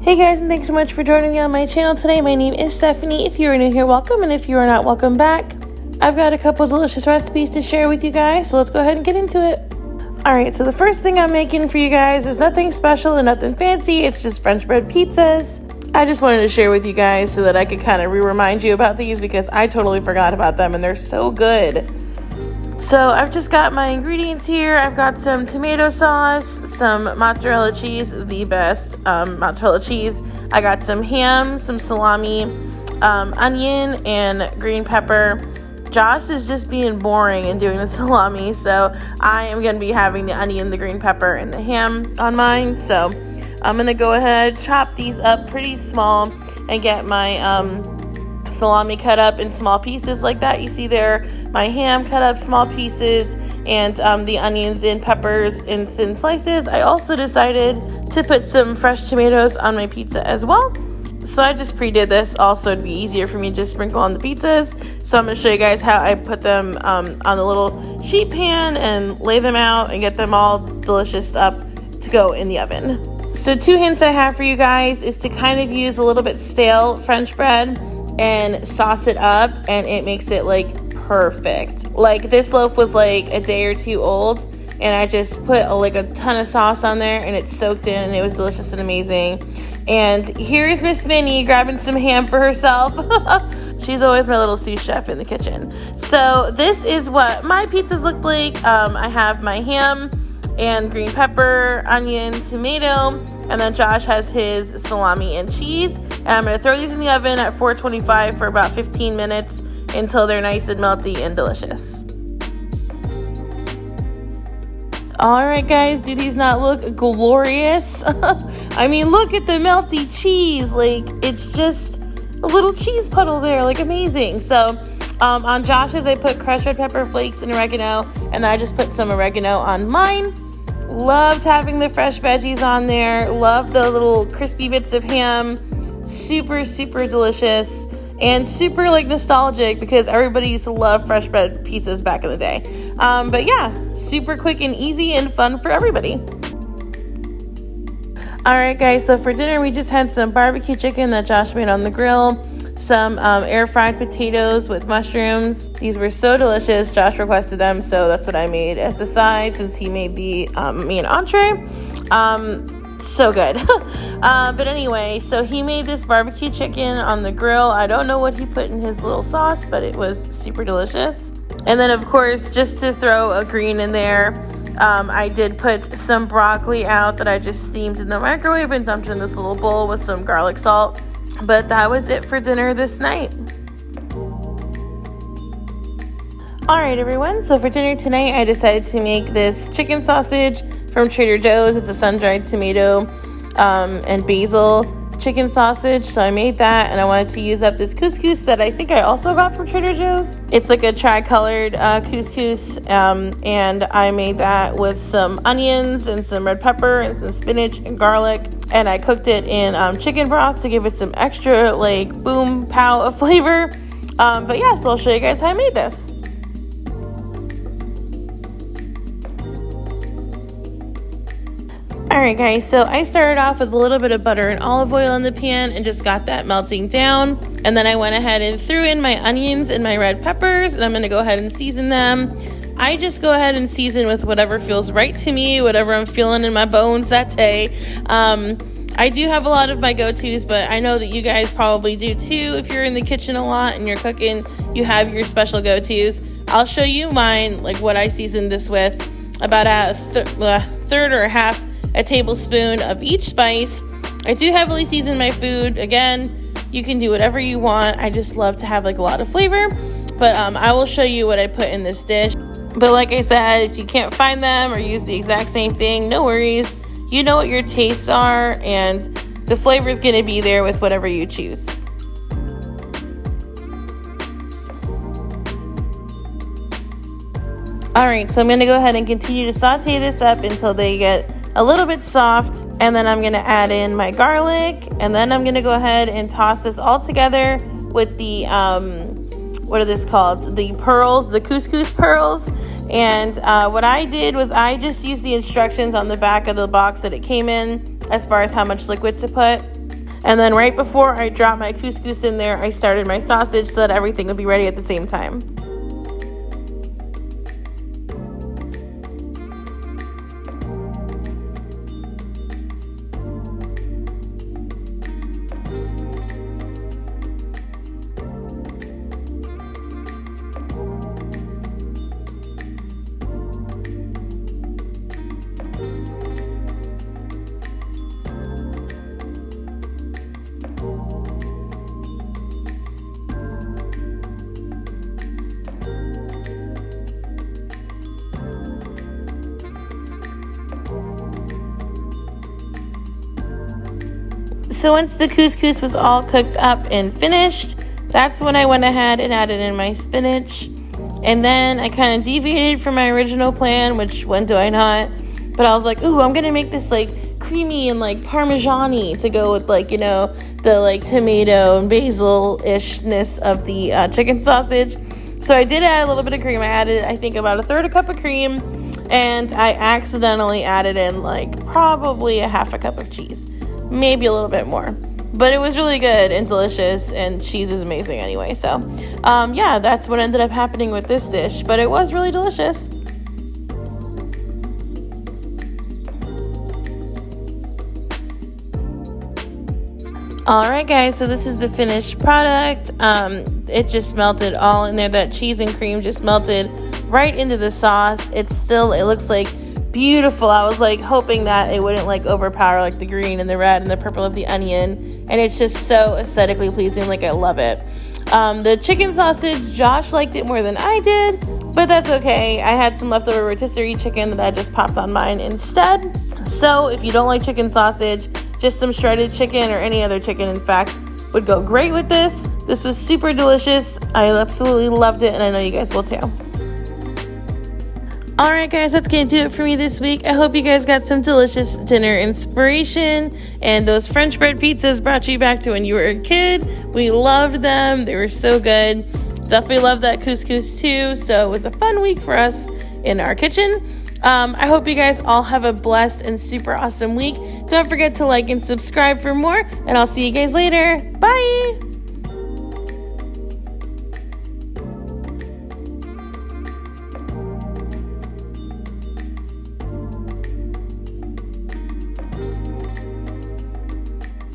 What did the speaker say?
Hey guys, and thanks so much for joining me on my channel today. My name is Stephanie. If you are new here, welcome, and if you are not, welcome back. I've got a couple delicious recipes to share with you guys, so let's go ahead and get into it. Alright, so the first thing I'm making for you guys is nothing special and nothing fancy. It's just French bread pizzas. I just wanted to share with you guys so that I could kind of remind you about these because I totally forgot about them and they're so good. So I've just got my ingredients here. I've got some tomato sauce, some mozzarella cheese, the best mozzarella cheese. I got some ham, some salami, onion, and green pepper. Josh is just being boring and doing the salami, so I am going to be having the onion, the green pepper, and the ham on mine. So I'm going to go ahead, chop these up pretty small, and get my salami cut up in small pieces like that. You see there, my ham cut up small pieces, and the onions and peppers in thin slices. I also decided to put some fresh tomatoes on my pizza as well. So I just pre-did this also to be easier for me to just sprinkle on the pizzas. So I'm going to show you guys how I put them on the little sheet pan and lay them out and get them all delicious up to go in the oven. So 2 hints I have for you guys is to kind of use a little bit stale French bread and sauce it up, and it makes it like perfect. Like this loaf was like a day or 2 old, and I just put a ton of sauce on there, and it soaked in, and it was delicious and amazing. And here's Miss Minnie grabbing some ham for herself. She's always my little sous chef in the kitchen. So this is what my pizzas look like. I have my ham and green pepper, onion, tomato, and then Josh has his salami and cheese. And I'm going to throw these in the oven at 425 for about 15 minutes until they're nice and melty and delicious. Alright guys, do these not look glorious? I mean, look at the melty cheese. Like, it's just a little cheese puddle there. Like, amazing. So, on Josh's, I put crushed red pepper flakes and oregano, and then I just put some oregano on mine. Loved having the fresh veggies on there. Loved the little crispy bits of ham. Super, super delicious and super nostalgic because everybody used to love fresh bread pizzas back in the day. But yeah, super quick and easy and fun for everybody. Alright guys, so for dinner we just had some barbecue chicken that Josh made on the grill, some air fried potatoes with mushrooms. These were so delicious. Josh requested them, so that's what I made as the side since he made the main entree. So good. But anyway, so he made this barbecue chicken on the grill. I don't know what he put in his little sauce, but it was super delicious. And then of course, just to throw a green in there, I did put some broccoli out that I just steamed in the microwave and dumped in this little bowl with some garlic salt. But that was it for dinner this night. Alright everyone, so for dinner tonight I decided to make this chicken sausage from Trader Joe's. It's a sun-dried tomato and basil chicken sausage. So I made that, and I wanted to use up this couscous that I think I also got from Trader Joe's. It's like a tri-colored couscous, and I made that with some onions and some red pepper and some spinach and garlic. And I cooked it in chicken broth to give it some extra boom pow of flavor. But yeah, so I'll show you guys how I made this. Alright guys, so I started off with a little bit of butter and olive oil in the pan and just got that melting down. And then I went ahead and threw in my onions and my red peppers, and I'm going to go ahead and season them. I just go ahead and season with whatever feels right to me, whatever I'm feeling in my bones that day. I do have a lot of my go-tos, but I know that you guys probably do too. If you're in the kitchen a lot and you're cooking, you have your special go-tos. I'll show you mine, like what I seasoned this with. About a third or a half a tablespoon of each spice. I do heavily season my food. Again, you can do whatever you want. I just love to have a lot of flavor. But I will show you what I put in this dish. But like I said, if you can't find them or use the exact same thing, no worries. You know what your tastes are, and the flavor is going to be there with whatever you choose. Alright, so I'm going to go ahead and continue to saute this up until they get a little bit soft, and then I'm going to add in my garlic, and then I'm going to go ahead and toss this all together with the what are this called? The pearls, the couscous pearls. And what I did was I just used the instructions on the back of the box that it came in as far as how much liquid to put. And then right before I dropped my couscous in there, I started my sausage so that everything would be ready at the same time. So once the couscous was all cooked up and finished, that's when I went ahead and added in my spinach. And then I kind of deviated from my original plan, which when do I not? But I was like, ooh, I'm going to make this like creamy and like Parmesan-y to go with like, you know, the like tomato and basil-ishness of the chicken sausage. So I did add a little bit of cream. I added, I think, about 1/3 cup of cream. And I accidentally added in like probably 1/2 cup of cheese. Maybe a little bit more, but it was really good and delicious, and cheese is amazing anyway. So yeah, that's what ended up happening with this dish, but it was really delicious. All right, guys, so this is the finished product. It just melted all in there. That cheese and cream just melted right into the sauce. It looks like beautiful. I was like hoping that it wouldn't like overpower like the green and the red and the purple of the onion, and it's just so aesthetically pleasing. Like, I love it. The chicken sausage, Josh liked it more than I did, but that's okay. I had some leftover rotisserie chicken that I just popped on mine instead. So if you don't like chicken sausage, just some shredded chicken or any other chicken, in fact, would go great with this. This was super delicious. I absolutely loved it, and I know you guys will too. Alright guys, that's going to do it for me this week. I hope you guys got some delicious dinner inspiration, and those French bread pizzas brought you back to when you were a kid. We loved them. They were so good. Definitely loved that couscous too, so it was a fun week for us in our kitchen. I hope you guys all have a blessed and super awesome week. Don't forget to like and subscribe for more, and I'll see you guys later. Bye!